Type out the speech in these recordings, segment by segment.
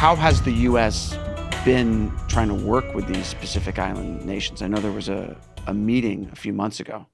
How has the U.S. been trying to work with these Pacific Island nations? I know there was a meeting a few months ago.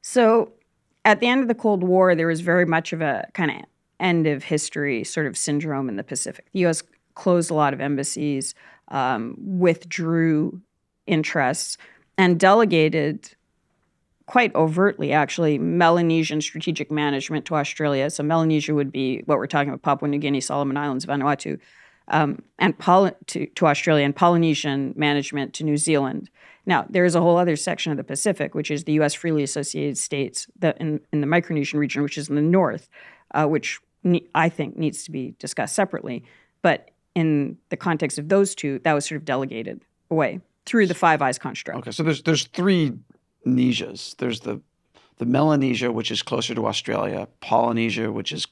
So at the end of the Cold War, there was very much of a kind of end of history sort of syndrome in the Pacific. The U.S. closed a lot of embassies, withdrew interests, and delegated quite overtly, actually, Melanesian strategic management to Australia. So Melanesia would be what we're talking about, Papua New Guinea, Solomon Islands, Vanuatu, and to Australia, and Polynesian management to New Zealand. Now, there is a whole other section of the Pacific, which is the U.S. freely associated states in the Micronesian region, which is in the north, which I think needs to be discussed separately. But in the context of those two, that was sort of delegated away through the Five Eyes construct. Okay, so there's three Nesias. There's the Melanesia, which is closer to Australia, Polynesia, which is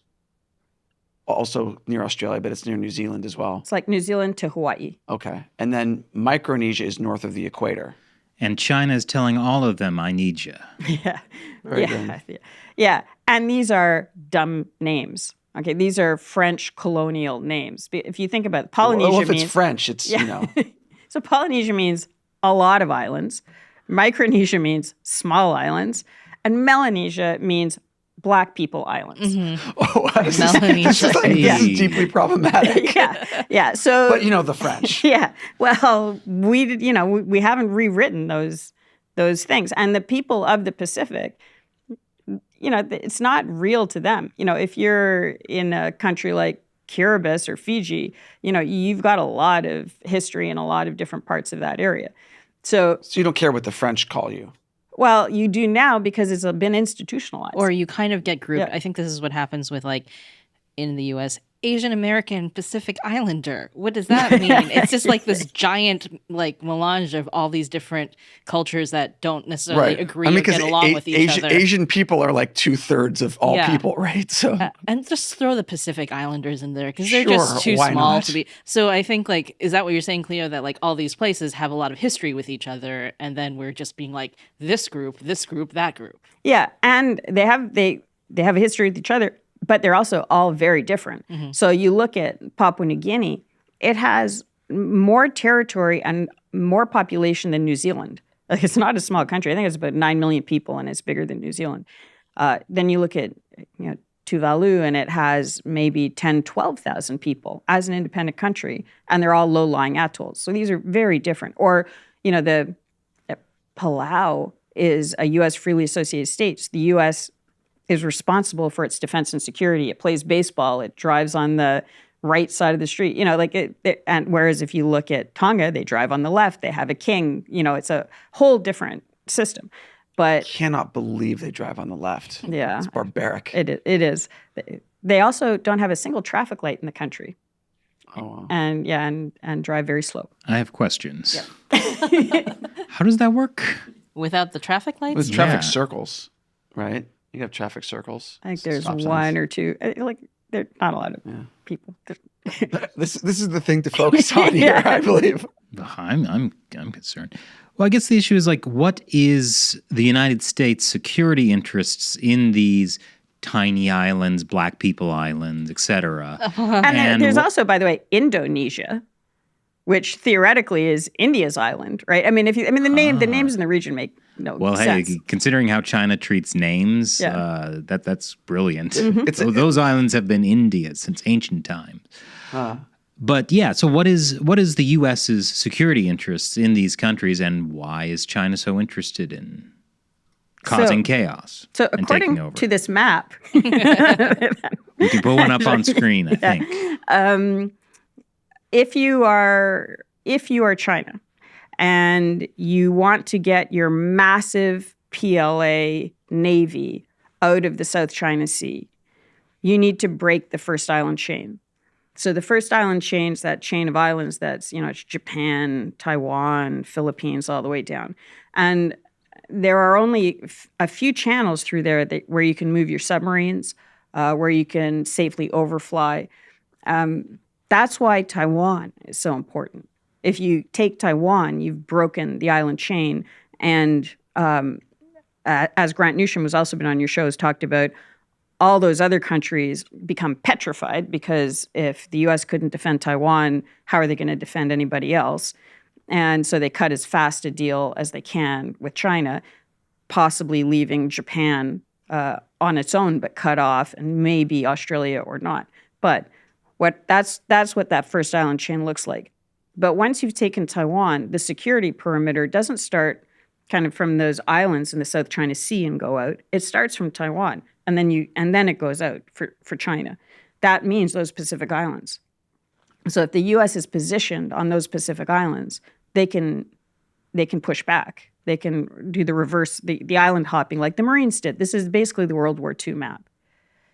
also near Australia, but it's near New Zealand as well. It's like New Zealand to Hawaii. Okay. And then Micronesia is north of the equator. And China is telling all of them, I need you. Yeah. Very good. Yeah. And these are dumb names. Okay. These are French colonial names. If you think about it, Polynesia well, if means... it's French, it's, you know. So Polynesia means a lot of islands. Micronesia means small islands. And Melanesia means Black people islands. Mm-hmm. Oh, this is deeply problematic. Yeah. So, but you know the French. Yeah. Well, we haven't rewritten those things, and the people of the Pacific, it's not real to them. If you're in a country like Kiribati or Fiji, you've got a lot of history in a lot of different parts of that area. So you don't care what the French call you. Well, you do now because it's been institutionalized. Or you kind of get grouped. Yeah. I think this is what happens with, like, in the U.S., Asian American Pacific Islander. What does that mean? It's just like this giant, like, melange of all these different cultures that don't necessarily agree or get along with each other. Asian people are like 2/3 of all people, right? So and just throw the Pacific Islanders in there because they're just too small to be. So I think, like, is that what you're saying, Cleo? That, like, all these places have a lot of history with each other, and then we're just being like this group, that group. Yeah, and they have a history with each other. But they're also all very different. Mm-hmm. So you look at Papua New Guinea, it has more territory and more population than New Zealand. Like, it's not a small country. I think it's about 9 million people, and it's bigger than New Zealand. Then you look at Tuvalu, and it has maybe 10,000, 12,000 people as an independent country, and they're all low-lying atolls. So these are very different. Or, the Palau is a U.S. freely associated state. The U.S. is responsible for its defense and security. It plays baseball. It drives on the right side of the street. And whereas if you look at Tonga, they drive on the left. They have a king. It's a whole different system. But I cannot believe they drive on the left. Yeah, it's barbaric. It is. They also don't have a single traffic light in the country. Oh, wow. And drive very slow. I have questions. Yep. How does that work? Without the traffic lights? With traffic circles, right? You have traffic circles. I think there's one or two. Like, there are not a lot of people. This is the thing to focus on here, I believe. I'm concerned. Well, I guess the issue is, like, what is the United States' security interests in these tiny islands, Black people islands, etc. And there's also, by the way, Indonesia, which theoretically is India's island, right? I mean, the names in the region make no sense. Hey, considering how China treats names, that's brilliant. Mm-hmm. Those islands have been India since ancient times. But yeah, so what is the U.S.'s security interests in these countries, and why is China so interested in causing chaos? So according to this map, we can put one up on screen, I think. If you are China and you want to get your massive PLA Navy out of the South China Sea, you need to break the first island chain. So the first island chain is that chain of islands that's, it's Japan, Taiwan, Philippines, all the way down. And there are only a few channels through there where you can move your submarines, where you can safely overfly. That's why Taiwan is so important. If you take Taiwan, you've broken the island chain. And as Grant Newsham, who's also been on your show, has talked about, all those other countries become petrified because if the U.S. couldn't defend Taiwan, how are they going to defend anybody else? And so they cut as fast a deal as they can with China, possibly leaving Japan on its own, but cut off, and maybe Australia or not. But that's what that first island chain looks like. But once you've taken Taiwan, the security perimeter doesn't start kind of from those islands in the South China Sea and go out. It starts from Taiwan, and then it goes out for China. That means those Pacific Islands. So if the U.S. is positioned on those Pacific Islands, they can push back. They can do the reverse, the island hopping like the Marines did. This is basically the World War II map.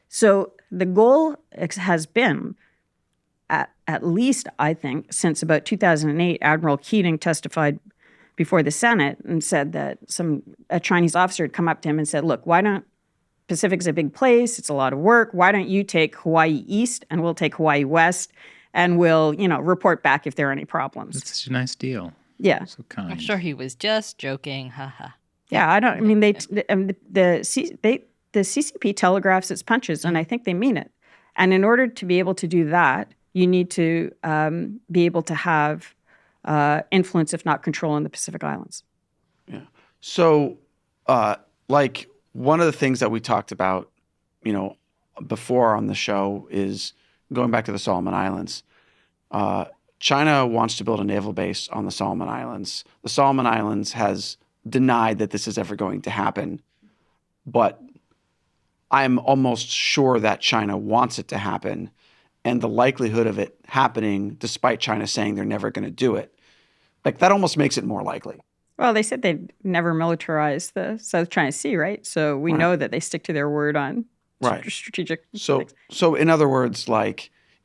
So the goal has been, at least I think, since about 2008, Admiral Keating testified before the Senate and said that a Chinese officer had come up to him and said, look, Pacific's a big place, it's a lot of work, why don't you take Hawaii East and we'll take Hawaii West and we'll, report back if there are any problems. That's such a nice deal. Yeah. So kind. I'm sure he was just joking. Haha. Yeah, the CCP telegraphs its punches, and I think they mean it. And in order to be able to do that, you need to be able to have influence, if not control, in the Pacific Islands. Yeah. So, one of the things that we talked about, before on the show is going back to the Solomon Islands. China wants to build a naval base on the Solomon Islands. The Solomon Islands has denied that this is ever going to happen, but I'm almost sure that China wants it to happen, and the likelihood of it happening, despite China saying they're never going to do it, that almost makes it more likely. Well, they said they'd never militarize the South China Sea, right? So we know that they stick to their word on strategic things. So in other words,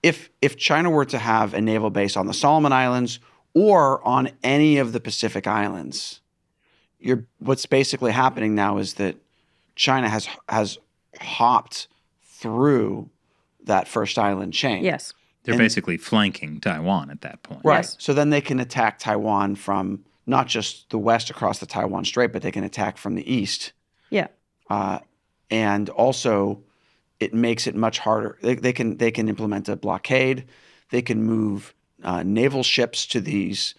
if China were to have a naval base on the Solomon Islands or on any of the Pacific Islands, what's basically happening now is that China has hopped through that first island chain. Yes. They're basically flanking Taiwan at that point. Right. Yes. So then they can attack Taiwan from not just the west across the Taiwan Strait, but they can attack from the east. Yeah. And also, it makes it much harder. They can implement a blockade. They can move naval ships to these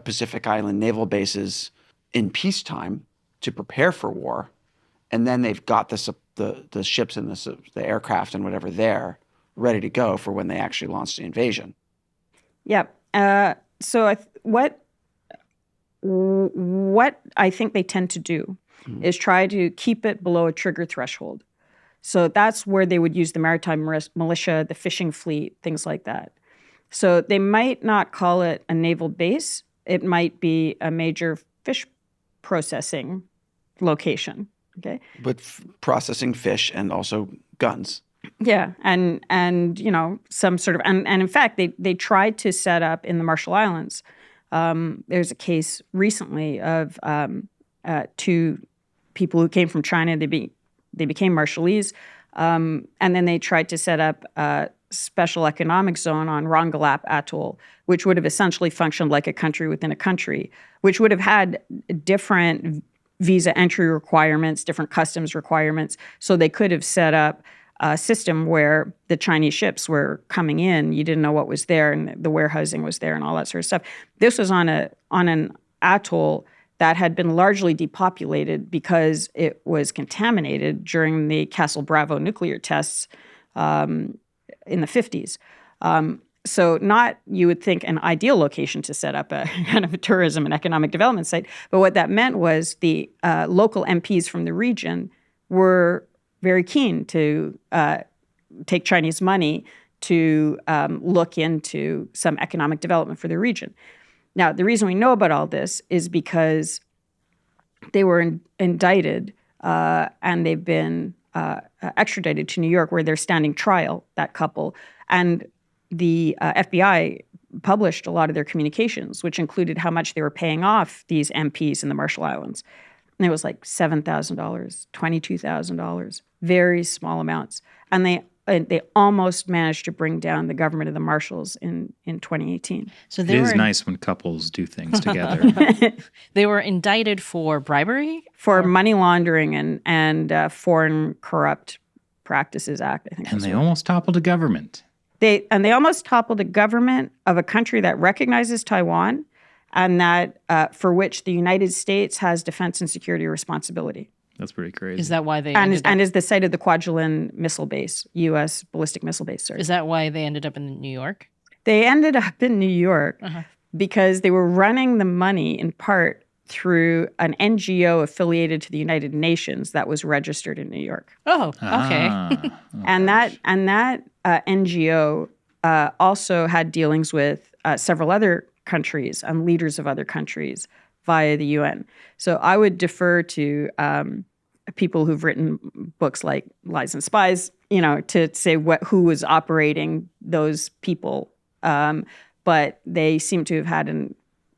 Pacific Island naval bases in peacetime to prepare for war, and then they've got the ships and the aircraft and whatever there ready to go for when they actually launch the invasion. Yep. So what I think they tend to do is try to keep it below a trigger threshold. So that's where they would use the maritime militia, the fishing fleet, things like that. So they might not call it a naval base. It might be a major fish processing location. Okay. But processing fish and also guns. Yeah, and some sort of and in fact they tried to set up in the Marshall Islands. There's a case recently of two people who came from China. They became Marshallese, and then they tried to set up a special economic zone on Rongelap Atoll, which would have essentially functioned like a country within a country, which would have had different visa entry requirements, different customs requirements. So they could have set up a system where the Chinese ships were coming in, you didn't know what was there, and the warehousing was there and all that sort of stuff. This was on an atoll that had been largely depopulated because it was contaminated during the Castle Bravo nuclear tests in the 50s. So not, you would think, an ideal location to set up a kind of a tourism and economic development site. But what that meant was the local MPs from the region were very keen to take Chinese money to look into some economic development for the region. Now, the reason we know about all this is because they were indicted and they've been extradited to New York, where they're standing trial, that couple. And the FBI published a lot of their communications, which included how much they were paying off these MPs in the Marshall Islands. And it was like $7,000, $22,000, very small amounts. And they almost managed to bring down the government of the Marshalls in 2018. So it is nice when couples do things together. They were indicted for bribery? For money laundering and foreign corrupt Practices Act, I think. And they almost toppled a government. They almost toppled a government of a country that recognizes Taiwan and that for which the United States has defense and security responsibility. That's pretty crazy. Is that why they and is the site of the Kwajalein missile base, U.S. ballistic missile base? Sorry. Is that why they ended up in New York? They ended up in New York because they were running the money in part through an NGO affiliated to the United Nations that was registered in New York. Oh, okay. And that NGO also had dealings with several other countries and leaders of other countries via the UN. So I would defer to people who've written books like Lies and Spies, to say who was operating those people. But they seem to have had a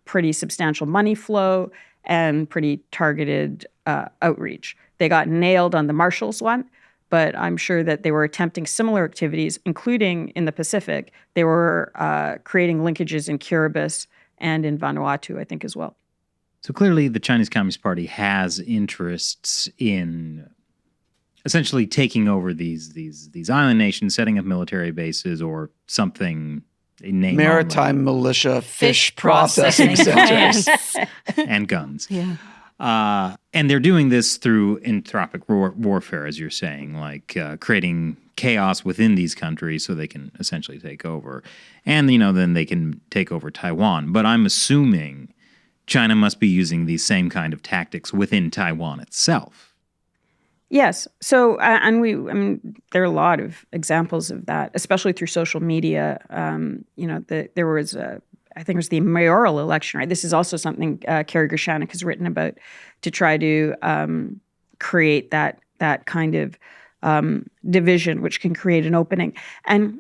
pretty substantial money flow and pretty targeted outreach. They got nailed on the Marshalls one, but I'm sure that they were attempting similar activities, including in the Pacific. They were creating linkages in Kiribati and in Vanuatu, I think, as well. So clearly the Chinese Communist Party has interests in essentially taking over these island nations, setting up military bases or something. Maritime militia fish processing centers. And guns. Yeah. And they're doing this through anthropic warfare, as you're saying, like creating chaos within these countries so they can essentially take over. And, then they can take over Taiwan. But I'm assuming China must be using these same kind of tactics within Taiwan itself. Yes. So, there are a lot of examples of that, especially through social media. There was I think it was the mayoral election, right? This is also something Carrie Gershanik has written about to try to create that kind of division, which can create an opening. And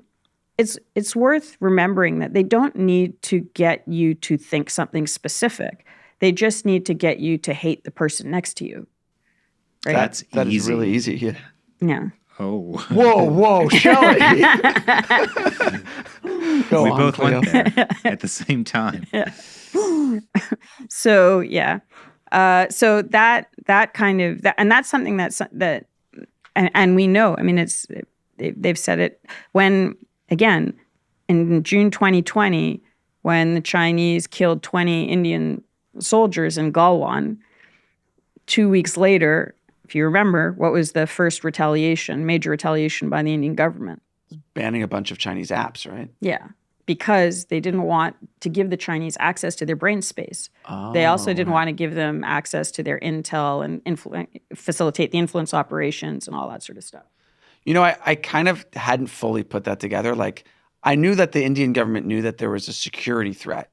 it's worth remembering that they don't need to get you to think something specific. They just need to get you to hate the person next to you. Right? That is really easy. Yeah. Yeah. Oh. Whoa, Shelley. Go we on, both Cleo. went there at the same time. So yeah. So that kind of and that's something that and we know. I mean, they've said it when again in June 2020 when the Chinese killed 20 Indian soldiers in Galwan. 2 weeks later, if you remember, what was the first major retaliation by the Indian government? Banning a bunch of Chinese apps, right? Yeah, because they didn't want to give the Chinese access to their brain space. They also didn't want to give them access to their intel and facilitate the influence operations and all that sort of stuff. I kind of hadn't fully put that together. Like, I knew that the Indian government knew that there was a security threat.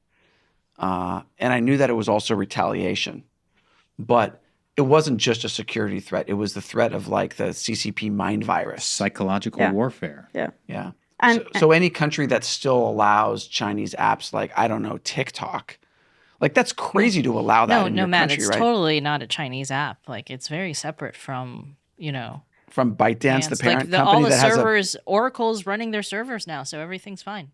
And I knew that it was also retaliation. But it wasn't just a security threat. It was the threat of like the CCP mind virus. Psychological warfare. Yeah. Yeah. And, so any country that still allows Chinese apps like, I don't know, TikTok, like that's crazy to allow that in your Matt, country, it's right? totally not a Chinese app. Like it's very separate from, From ByteDance, the parent company all the that has servers, Oracle's running their servers now, so everything's fine.